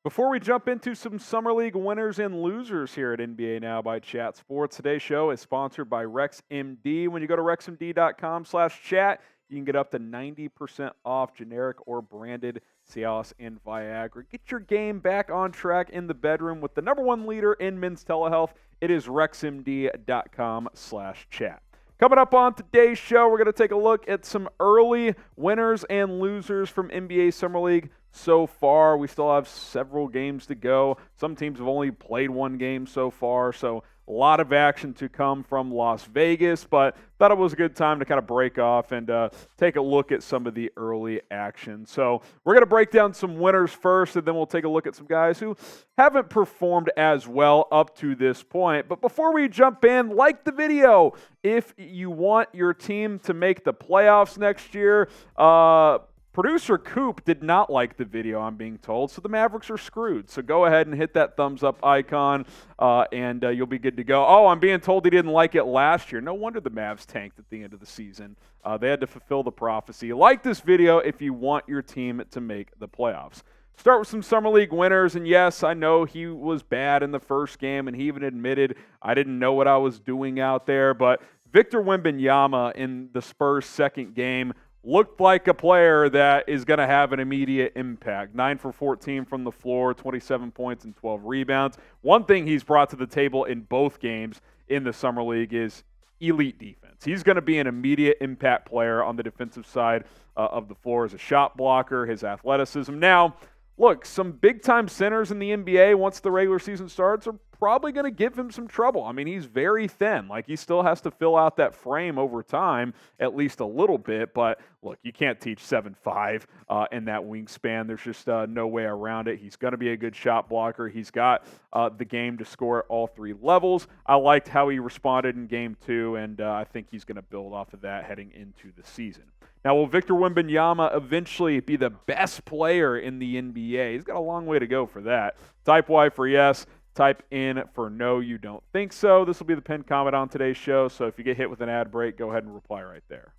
Before we jump into some Summer League winners and losers here at NBA Now by Chat Sports, today's show is sponsored by RexMD. When you go to rexmd.com/chat, you can get up to 90% off generic or branded Cialis and Viagra. Get your game back on track in the bedroom with the number one leader in men's telehealth. It is rexmd.com/chat. Coming up on today's show, we're going to take a look at some early winners and losers from NBA Summer League so far. We still have several games to go. Some teams have only played one game so far, so a lot of action to come from Las Vegas, but thought it was a good time to kind of break off and take a look at some of the early action. So we're going to break down some winners first, and then we'll take a look at some guys who haven't performed as well up to this point. But before we jump in, like the video if you want your team to make the playoffs next year. Producer Coop did not like the video, I'm being told, so the Mavericks are screwed. So go ahead and hit that thumbs up icon, and you'll be good to go. Oh, I'm being told he didn't like it last year. No wonder the Mavs tanked at the end of the season. They had to fulfill the prophecy. Like this video if you want your team to make the playoffs. Start with some Summer League winners, and yes, I know he was bad in the first game, and he even admitted I didn't know what I was doing out there, but Victor Wembanyama in the Spurs' second game looked like a player that is going to have an immediate impact. 9 for 14 from the floor, 27 points and 12 rebounds. One thing he's brought to the table in both games in the Summer League is elite defense. He's going to be an immediate impact player on the defensive side of the floor as a shot blocker, his athleticism. Now, look, some big-time centers in the NBA, once the regular season starts, are probably going to give him some trouble. I mean, he's very thin. Like, he still has to fill out that frame over time, at least a little bit. But, look, you can't teach 7'5" in that wingspan. There's just no way around it. He's going to be a good shot blocker. He's got the game to score at all three levels. I liked how he responded in Game 2, and I think he's going to build off of that heading into the season. Now, will Victor Wembanyama eventually be the best player in the NBA? He's got a long way to go for that. Type Y for yes. Type in for no, you don't think so. This will be the pinned comment on today's show, so if you get hit with an ad break, go ahead and reply right there.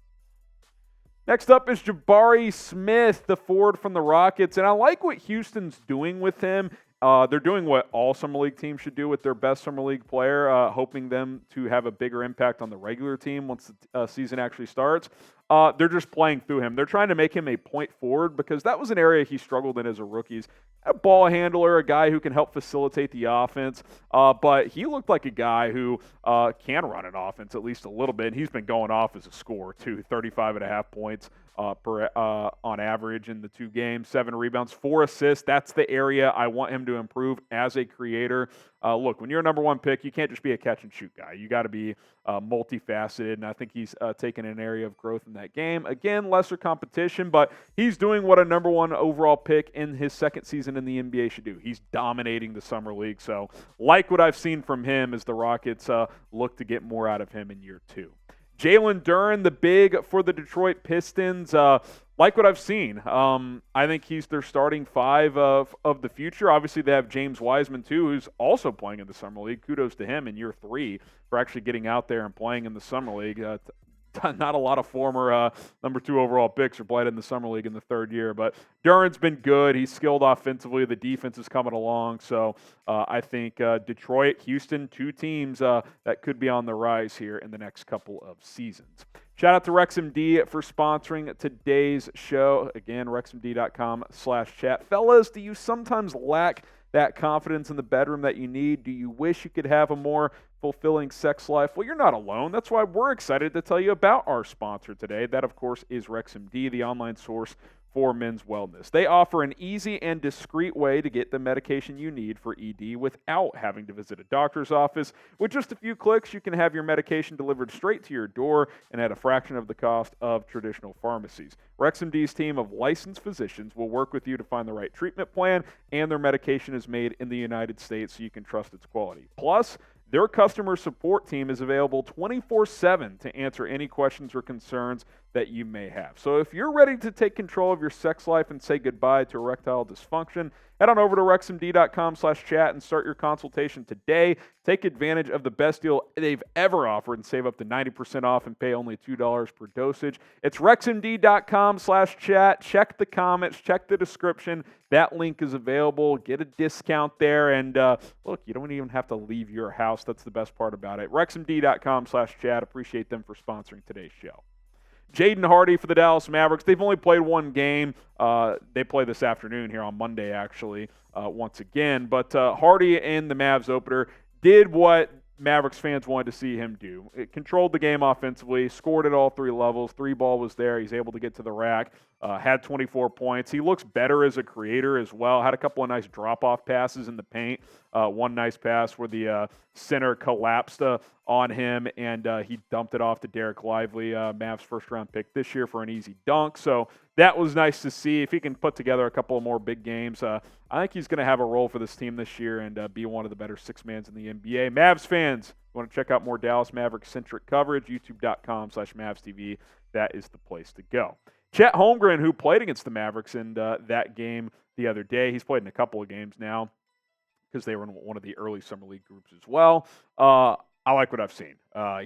Next up is Jabari Smith, the forward from the Rockets, and I like what Houston's doing with him. They're doing what all Summer League teams should do with their best Summer League player, hoping them to have a bigger impact on the regular team once the season actually starts. They're just playing through him. They're trying to make him a point forward because that was an area he struggled in as a rookie. He's a ball handler, a guy who can help facilitate the offense, but he looked like a guy who can run an offense at least a little bit. He's been going off as a scorer, too, 35.5 points on average in the 2 games, 7 rebounds, 4 assists. That's the area I want him to improve as a creator. Look, when you're a number 1 pick, you can't just be a catch-and-shoot guy. You got to be multifaceted, and I think he's taken an area of growth in that game. Again, lesser competition, but he's doing what a number 1 overall pick in his second season in the NBA should do. He's dominating the Summer League, so like what I've seen from him as the Rockets look to get more out of him in year 2. Jalen Duren, the big for the Detroit Pistons, like what I've seen. I think he's their starting 5 of the future. Obviously, they have James Wiseman, too, who's also playing in the Summer League. Kudos to him in year 3 for actually getting out there and playing in the Summer League. Not a lot of former number 2 overall picks are played in the Summer League in the 3rd year, but Duren's been good. He's skilled offensively. The defense is coming along. So I think Detroit, Houston, 2 teams that could be on the rise here in the next couple of seasons. Shout out to RexMD for sponsoring today's show. Again, rexmd.com/chat. Fellas, do you sometimes lack that confidence in the bedroom that you need? Do you wish you could have a more fulfilling sex life? Well, you're not alone. That's why we're excited to tell you about our sponsor today. That, of course, is RexMD, the online source for men's wellness. They offer an easy and discreet way to get the medication you need for ED without having to visit a doctor's office. With just a few clicks, you can have your medication delivered straight to your door and at a fraction of the cost of traditional pharmacies. RexMD's team of licensed physicians will work with you to find the right treatment plan, and their medication is made in the United States so you can trust its quality. Plus, their customer support team is available 24/7 to answer any questions or concerns that you may have. So if you're ready to take control of your sex life and say goodbye to erectile dysfunction, head on over to rexmd.com/chat and start your consultation today. Take advantage of the best deal they've ever offered and save up to 90% off and pay only $2 per dosage. It's rexmd.com/chat. Check the comments, check the description. That link is available. Get a discount there. And look, you don't even have to leave your house. That's the best part about it. rexmd.com/chat. Appreciate them for sponsoring today's show. Jaden Hardy for the Dallas Mavericks. They've only played one game. They play this afternoon here on Monday, actually, once again. But Hardy in the Mavs opener did what Mavericks fans wanted to see him do. It controlled the game offensively, scored at all three levels. Three ball was there. He's able to get to the rack. Had 24 points. He looks better as a creator as well. Had a couple of nice drop-off passes in the paint. One nice pass where the center collapsed on him, and he dumped it off to Derek Lively, Mavs first-round pick this year, for an easy dunk. So that was nice to see. If he can put together a couple of more big games, I think he's going to have a role for this team this year and be one of the better six-mans in the NBA. Mavs fans, you want to check out more Dallas Mavericks-centric coverage, youtube.com/MavsTV. That is the place to go. Chet Holmgren, who played against the Mavericks in that game the other day, he's played in a couple of games now because they were in one of the early Summer League groups as well. I like what I've seen.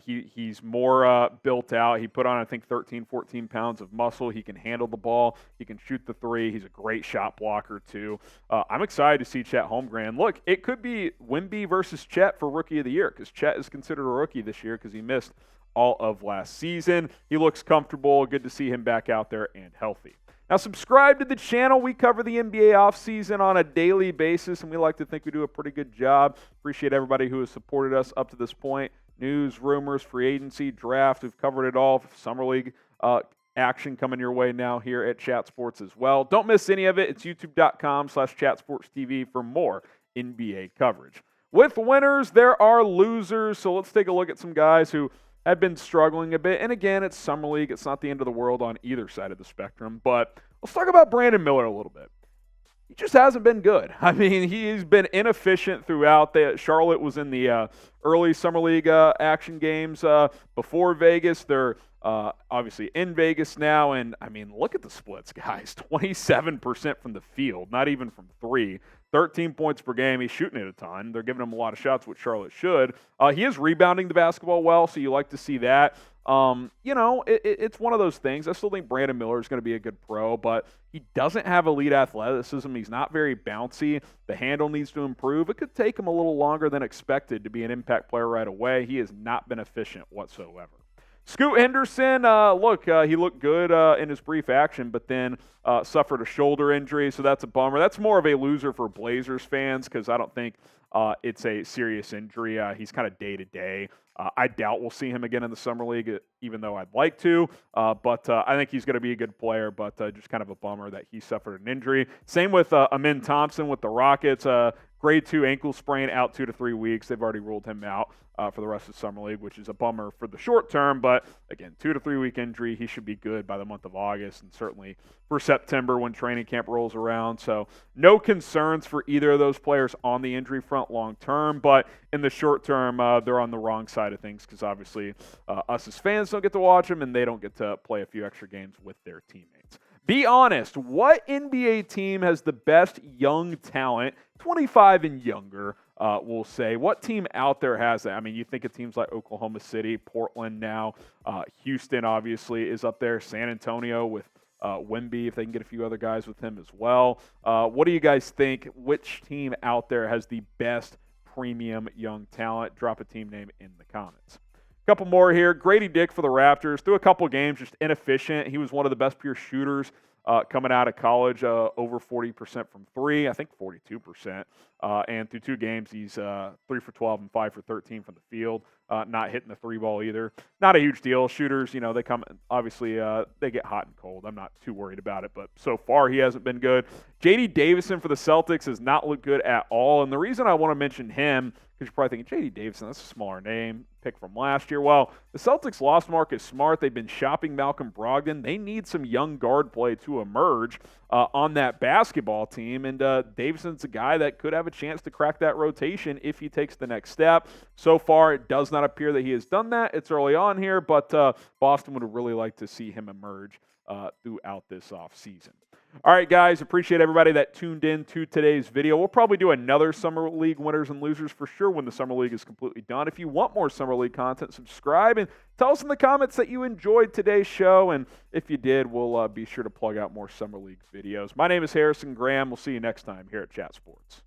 He's more built out. He put on, I think, 13, 14 pounds of muscle. He can handle the ball. He can shoot the three. He's a great shot blocker, too. I'm excited to see Chet Holmgren. Look, it could be Wemby versus Chet for Rookie of the Year because Chet is considered a rookie this year because he missed all of last season. He looks comfortable. Good to see him back out there and healthy. Now, subscribe to the channel. We cover the NBA offseason on a daily basis, and we like to think we do a pretty good job. Appreciate everybody who has supported us up to this point. News, rumors, free agency, draft. We've covered it all. Summer League action coming your way now here at Chat Sports as well. Don't miss any of it. It's youtube.com/chatsportstv for more NBA coverage. With winners, there are losers. So let's take a look at some guys who have been struggling a bit. And again, it's Summer League. It's not the end of the world on either side of the spectrum. But let's talk about Brandon Miller a little bit. He just hasn't been good. I mean, he's been inefficient throughout. Charlotte was in the early Summer League action games before Vegas. They're obviously in Vegas now. And, I mean, look at the splits, guys. 27% from the field, not even from three. 13 points per game. He's shooting it a ton. They're giving him a lot of shots, which Charlotte should. He is rebounding the basketball well, so you like to see that. It's one of those things. I still think Brandon Miller is going to be a good pro, but he doesn't have elite athleticism. He's not very bouncy. The handle needs to improve. It could take him a little longer than expected to be an impact player right away. He has not been efficient whatsoever. Scoot Henderson, he looked good in his brief action, but then suffered a shoulder injury, so that's a bummer. That's more of a loser for Blazers fans because I don't think it's a serious injury. He's kind of day-to-day. I doubt we'll see him again in the Summer League, even though I'd like to. But I think he's going to be a good player, but just kind of a bummer that he suffered an injury. Same with Amin Thompson with the Rockets. Grade 2 ankle sprain, out 2 to 3 weeks. They've already ruled him out for the rest of the Summer League, which is a bummer for the short term. But, again, 2 to 3 week injury. He should be good by the month of August and certainly for September when training camp rolls around. So no concerns for either of those players on the injury front long term. But in the short term, they're on the wrong side of things because obviously us as fans don't get to watch them and they don't get to play a few extra games with their teammates. Be honest, what NBA team has the best young talent, 25 and younger, we'll say? What team out there has that? I mean, you think of teams like Oklahoma City, Portland now, Houston obviously is up there, San Antonio with Wemby, if they can get a few other guys with him as well. What do you guys think? Which team out there has the best premium young talent? Drop a team name in the comments. Couple more here. Gradey Dick for the Raptors. Through a couple games, just inefficient. He was one of the best pure shooters coming out of college, over 40% from three, I think 42%. And through 2 games, he's 3 for 12 and 5 for 13 from the field. Not hitting the 3 ball either. Not a huge deal. Shooters, they come, obviously, they get hot and cold. I'm not too worried about it, but so far he hasn't been good. Davison for the Celtics has not looked good at all. And the reason I want to mention him, because because you're probably thinking, J.D. Davison, that's a smaller name, pick from last year. Well, the Celtics lost Marcus Smart. They've been shopping Malcolm Brogdon. They need some young guard play to emerge on that basketball team, and Davison's a guy that could have a chance to crack that rotation if he takes the next step. So far, it does not appear that he has done that. It's early on here, but Boston would really like to see him emerge throughout this offseason. All right, guys, appreciate everybody that tuned in to today's video. We'll probably do another Summer League winners and losers for sure when the Summer League is completely done. If you want more Summer League content, subscribe and tell us in the comments that you enjoyed today's show. And if you did, we'll be sure to plug out more Summer League videos. My name is Harrison Graham. We'll see you next time here at Chat Sports.